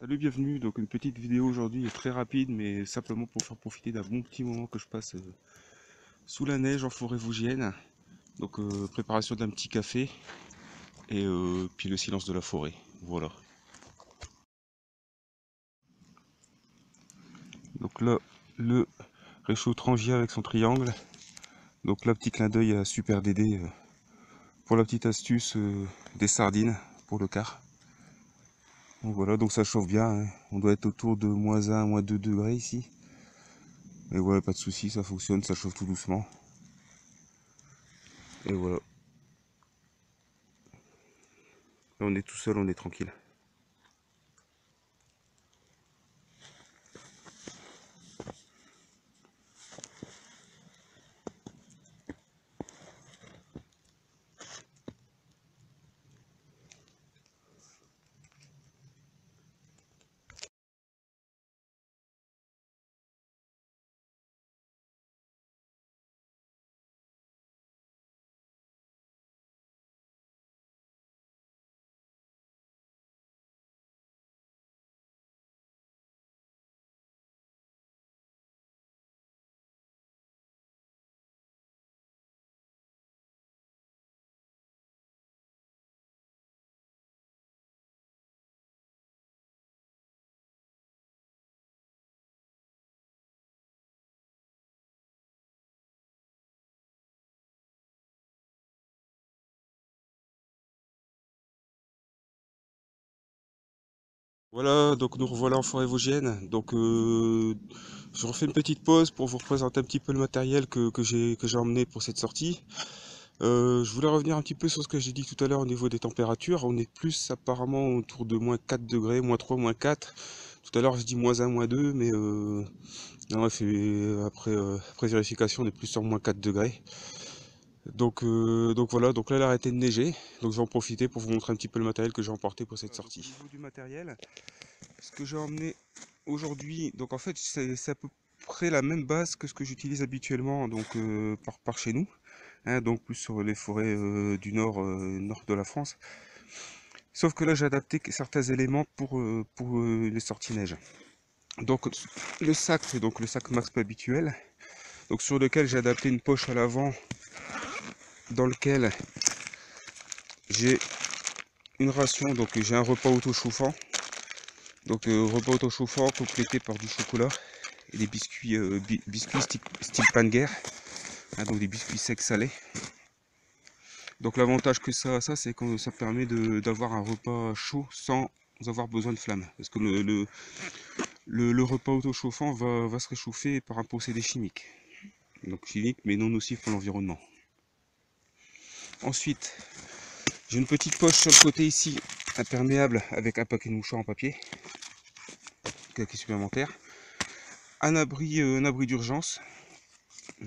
Salut, bienvenue. Donc une petite vidéo aujourd'hui très rapide, mais simplement pour faire profiter d'un bon petit moment que je passe sous la neige en forêt vosgienne. Donc préparation d'un petit café et puis le silence de la forêt. Voilà. Donc là, le réchaud Trangia avec son triangle. Donc là, petit clin d'œil à Super Dédé pour la petite astuce des sardines pour le quart. Donc voilà, donc ça chauffe bien, hein. On doit être autour de -1, -2 degrés ici. Mais voilà, pas de souci, ça fonctionne, ça chauffe tout doucement. Et voilà. Là, on est tout seul, on est tranquille. Voilà, donc nous revoilà en forêt vosgienne. Donc je refais une petite pause pour vous représenter un petit peu le matériel que j'ai emmené pour cette sortie. Je voulais revenir un petit peu sur ce que j'ai dit tout à l'heure au niveau des températures. On est plus apparemment autour de -4 degrés, -3, -4. Tout à l'heure je dis -1, -2, mais non, après vérification on est plus sur -4 degrés. Donc voilà, donc là elle a arrêté de neiger. Donc je vais en profiter pour vous montrer un petit peu le matériel que j'ai emporté pour cette sortie. Au niveau du matériel, ce que j'ai emmené aujourd'hui, donc en fait c'est à peu près la même base que ce que j'utilise habituellement donc par chez nous, hein, donc plus sur les forêts du nord de la France. Sauf que là j'ai adapté certains éléments pour les sorties neige. Donc le sac, c'est donc le sac Maxp habituel, donc sur lequel j'ai adapté une poche à l'avant dans lequel j'ai une ration, donc j'ai un repas auto-chauffant. Donc repas auto-chauffant complété par du chocolat et des biscuits, biscuits style pain de guerre, hein, donc des biscuits secs salés. Donc l'avantage que ça a, c'est que ça permet d'avoir un repas chaud sans avoir besoin de flamme. Parce que le repas auto-chauffant va se réchauffer par un procédé chimique. Donc chimique mais non nocif pour l'environnement. Ensuite, j'ai une petite poche sur le côté ici, imperméable, avec un paquet de mouchoirs en papier, paquet supplémentaire. Un abri d'urgence.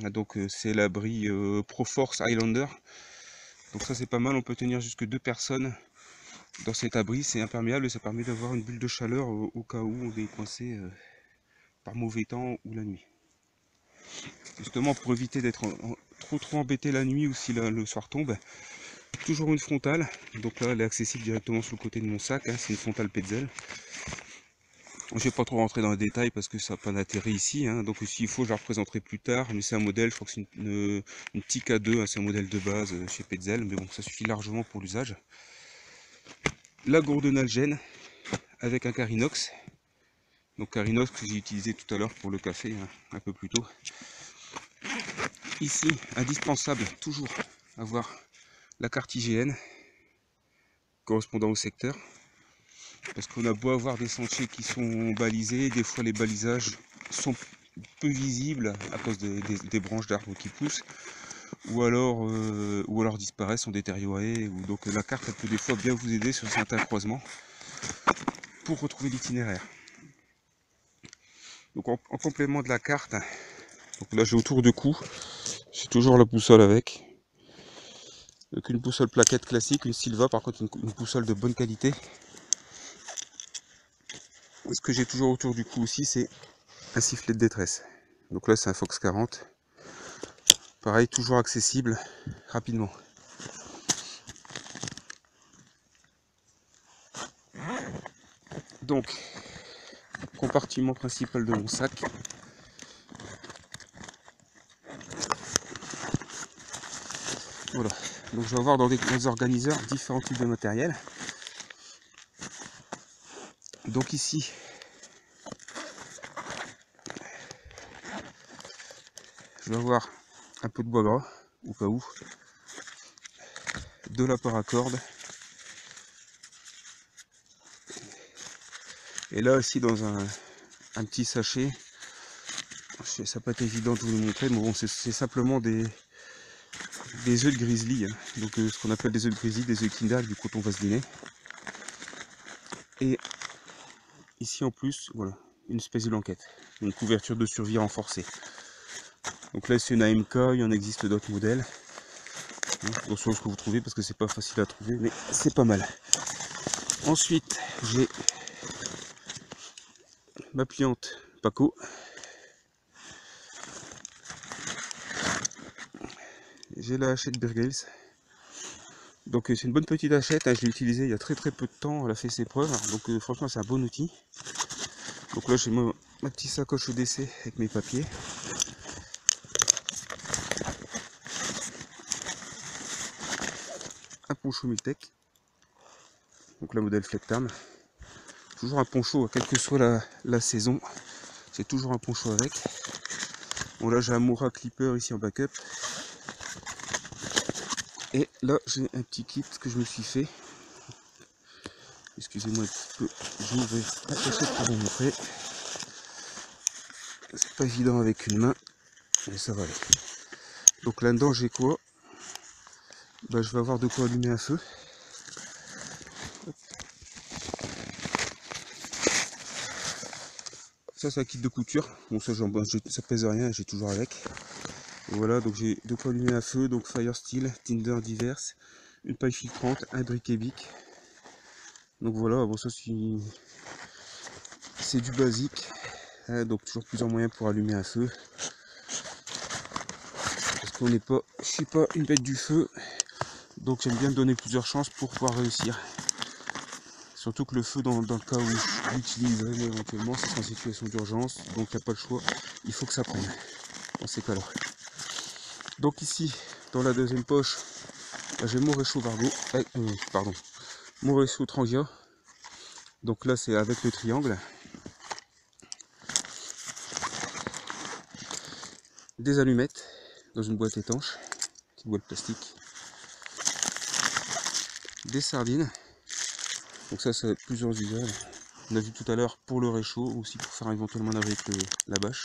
Donc c'est l'abri Proforce Highlander. Donc ça c'est pas mal, on peut tenir jusque 2 personnes dans cet abri, c'est imperméable et ça permet d'avoir une bulle de chaleur au cas où on est coincé par mauvais temps ou la nuit. Justement pour éviter d'être trop embêté la nuit ou si le soir tombe, toujours une frontale. Donc là elle est accessible directement sur le côté de mon sac, hein, c'est une frontale Petzl. Je ne vais pas trop rentrer dans les détails parce que ça n'a pas d'intérêt ici, hein. Donc s'il faut je la représenterai plus tard, mais c'est un modèle, je crois que c'est une TIK2, hein, c'est un modèle de base chez Petzl, mais bon ça suffit largement pour l'usage. La gourde Nalgene avec un carinox, donc carinox que j'ai utilisé tout à l'heure pour le café, hein, un peu plus tôt. Ici, indispensable, toujours avoir la carte IGN correspondant au secteur, parce qu'on a beau avoir des sentiers qui sont balisés, des fois les balisages sont peu visibles à cause des branches d'arbres qui poussent, ou alors disparaissent, sont détériorées, ou donc la carte elle peut des fois bien vous aider sur certains croisements pour retrouver l'itinéraire. Donc en complément de la carte, donc là j'ai autour de cou, j'ai toujours la boussole avec. Donc une boussole plaquette classique, une Silva, par contre une boussole de bonne qualité. Ce que j'ai toujours autour du cou aussi, c'est un sifflet de détresse. Donc là c'est un Fox 40. Pareil, toujours accessible rapidement. Donc compartiment principal de mon sac. Voilà, donc je vais avoir dans des organiseurs différents types de matériel. Donc ici, je vais avoir un peu de bois gras, au cas où, de la paracorde. Et là aussi dans un petit sachet, ça n'a pas été évident de vous le montrer, mais bon, c'est simplement des œufs de grizzly, hein. Donc ce qu'on appelle des œufs de grizzly, des œufs Kinder, du coton vaseline. Et ici en plus, voilà, une espèce de blanquette, une couverture de survie renforcée. Donc là c'est une AMK, il y en existe d'autres modèles. Attention à ce que vous trouvez parce que c'est pas facile à trouver, mais c'est pas mal. Ensuite j'ai ma pliante Paco. J'ai la hachette Burgels. Donc c'est une bonne petite hachette, hein, je l'ai utilisée il y a très peu de temps, elle a fait ses preuves. Donc franchement c'est un bon outil. Donc là j'ai ma petite sacoche EDC avec mes papiers. Un poncho Miltech. Donc la modèle Flectam. Toujours un poncho, quelle que soit la saison. C'est toujours un poncho avec. Bon là j'ai un Mora Clipper ici en backup. Et là j'ai un petit kit que je me suis fait. Excusez-moi un petit peu, je vais attacher pour vous montrer. C'est pas évident avec une main, mais ça va aller. Donc là-dedans j'ai quoi? Bah, je vais avoir de quoi allumer un feu. Ça c'est un kit de couture. Bon ça, ça pèse rien, j'ai toujours avec. Et voilà, donc j'ai de quoi allumer un feu, donc Fire Steel, Tinder diverses, une paille filtrante, un briquet bic. Donc voilà, bon ça c'est du basique, hein, donc toujours plusieurs moyens pour allumer un feu. Parce qu'on n'est pas, je suis pas une bête du feu, donc j'aime bien me donner plusieurs chances pour pouvoir réussir. Surtout que le feu, dans le cas où je l'utiliserai éventuellement, c'est en situation d'urgence, donc il n'y a pas le choix, il faut que ça prenne dans ces cas-là. Donc ici, dans la deuxième poche, j'ai mon réchaud Vargo, mon réchaud Trangia. Donc là c'est avec le triangle. Des allumettes dans une boîte étanche, petite boîte plastique. Des sardines. Donc ça a plusieurs usages. On a vu tout à l'heure pour le réchaud, aussi pour faire éventuellement avec la bâche.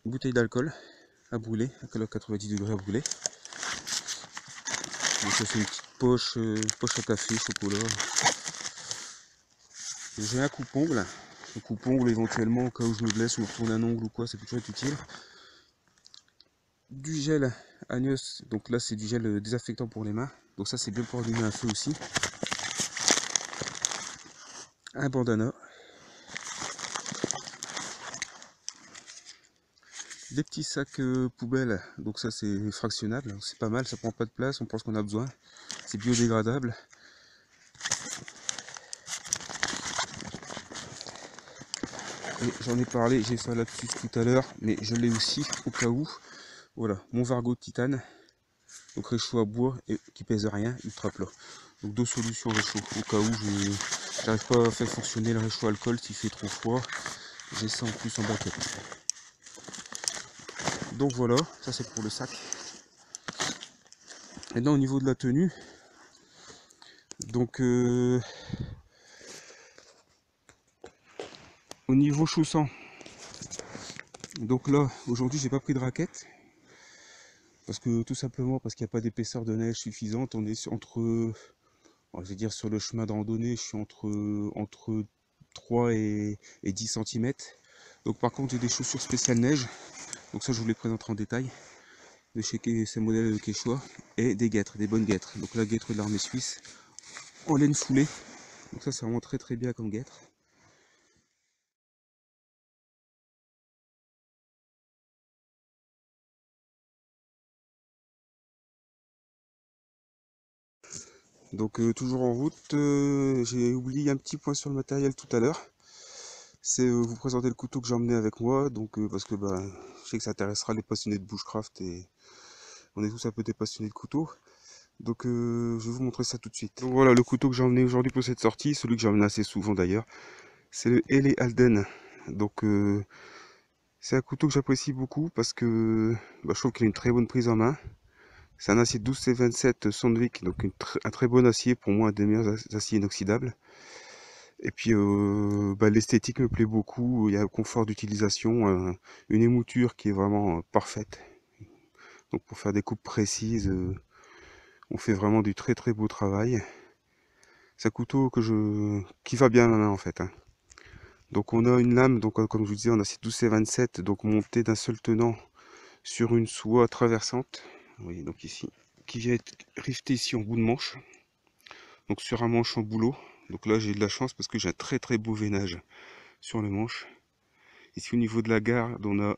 Une bouteille d'alcool à brûler, à 90 degrés à brûler. Donc ça c'est une petite poche, poche à café, chocolat. J'ai un coupe-ongle. Un coupe-ongle éventuellement au cas où je me blesse ou me retourne un ongle ou quoi, ça peut toujours être utile. Du gel Agnos, donc là c'est du gel désinfectant pour les mains. Donc ça c'est bien pour allumer un feu aussi. Un bandana. Des petits sacs poubelles, donc ça c'est fractionnable, c'est pas mal, ça prend pas de place, on pense qu'on a besoin. C'est biodégradable. Et j'en ai parlé, j'ai fait là-dessus tout à l'heure, mais je l'ai aussi au cas où. Voilà, mon Vargo de titane, donc réchaud à bois et qui pèse rien, ultra plat. Donc deux solutions réchaud, au cas où je n'arrive pas à faire fonctionner le réchaud alcool s'il fait trop froid. J'ai ça en plus en backup. Donc voilà, ça c'est pour le sac. Maintenant au niveau de la tenue, donc au niveau chaussant, donc là aujourd'hui j'ai pas pris de raquette parce que tout simplement parce qu'il n'y a pas d'épaisseur de neige suffisante. On est entre, je vais dire sur le chemin de randonnée, je suis entre 3 et 10 cm. Donc par contre j'ai des chaussures spéciales neige, donc ça je vous les présenterai en détail, de chez ces modèles de Quechua, et des guêtres, des bonnes guêtres. Donc la guêtre de l'armée suisse en laine foulée, donc ça c'est vraiment très bien comme guêtre. Donc toujours en route, j'ai oublié un petit point sur le matériel tout à l'heure. C'est vous présenter le couteau que j'ai emmené avec moi, donc parce que bah, je sais que ça intéressera les passionnés de bushcraft et on est tous un peu des passionnés de couteaux. Donc je vais vous montrer ça tout de suite. Donc voilà le couteau que j'ai emmené aujourd'hui pour cette sortie, celui que j'emmène assez souvent d'ailleurs, c'est le L Alden. Donc c'est un couteau que j'apprécie beaucoup parce que bah, je trouve qu'il a une très bonne prise en main. C'est un acier 12C27 Sandvik, donc un très bon acier, pour moi un des meilleurs aciers inoxydables. Et puis bah, l'esthétique me plaît beaucoup, il y a un confort d'utilisation, une émouture qui est vraiment parfaite. Donc pour faire des coupes précises, on fait vraiment du très très beau travail. C'est un couteau qui va bien à ma main en fait, hein. Donc on a une lame, donc comme je vous disais, en acier 12C27, donc montée d'un seul tenant sur une soie traversante. Vous voyez donc ici, qui vient être rivetée ici en bout de manche. Donc sur un manche en bouleau. Donc là j'ai de la chance parce que j'ai un très très beau veinage sur le manche. Ici au niveau de la garde, on a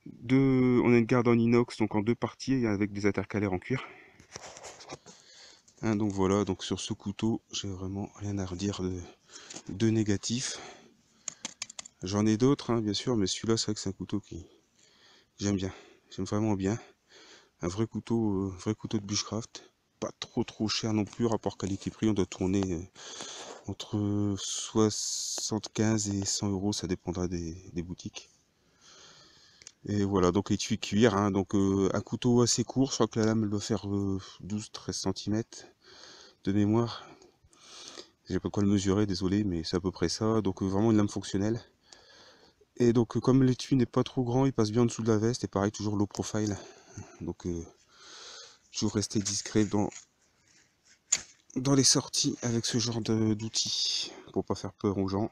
une garde en inox, donc en deux parties avec des intercalaires en cuir. Hein, donc voilà, donc sur ce couteau, j'ai vraiment rien à redire de négatif. J'en ai d'autres, hein, bien sûr, mais celui-là, c'est vrai que c'est un couteau qui j'aime bien. J'aime vraiment bien. Un vrai couteau de bushcraft. Pas trop cher non plus, rapport qualité-prix, on doit tourner entre 75 et 100 euros, ça dépendra des boutiques. Et voilà, donc étui cuir, hein, donc un couteau assez court, je crois que la lame elle doit faire 12-13 cm de mémoire. J'ai pas quoi le mesurer, désolé, mais c'est à peu près ça. Donc vraiment une lame fonctionnelle. Et donc comme l'étui n'est pas trop grand, il passe bien en dessous de la veste, et pareil, toujours low profile. Donc toujours rester discret dans les sorties avec ce genre d'outils, pour pas faire peur aux gens,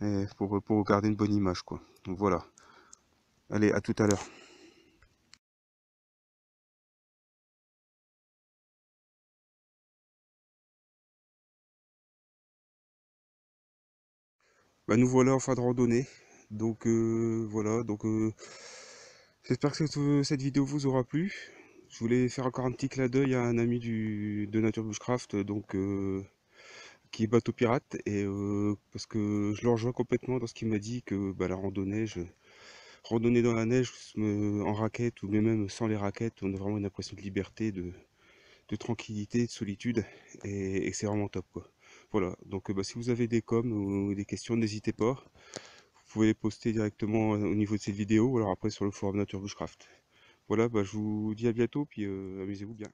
et pour garder une bonne image, quoi. Donc voilà. Allez, à tout à l'heure. Bah, nous voilà en fin de randonnée. Donc voilà, donc j'espère que cette vidéo vous aura plu. Je voulais faire encore un petit clin d'œil à un ami de Nature Bushcraft, donc qui est bateau pirate, et parce que je le rejoins complètement dans ce qu'il m'a dit que bah, la randonnée, randonnée dans la neige, en raquette ou même sans les raquettes, on a vraiment une impression de liberté, de tranquillité, de solitude, et que c'est vraiment top, quoi. Voilà, donc bah, si vous avez des coms ou des questions, n'hésitez pas. Vous pouvez les poster directement au niveau de cette vidéo ou alors après sur le forum Nature Bushcraft. Voilà, bah, je vous dis à bientôt, puis amusez-vous bien.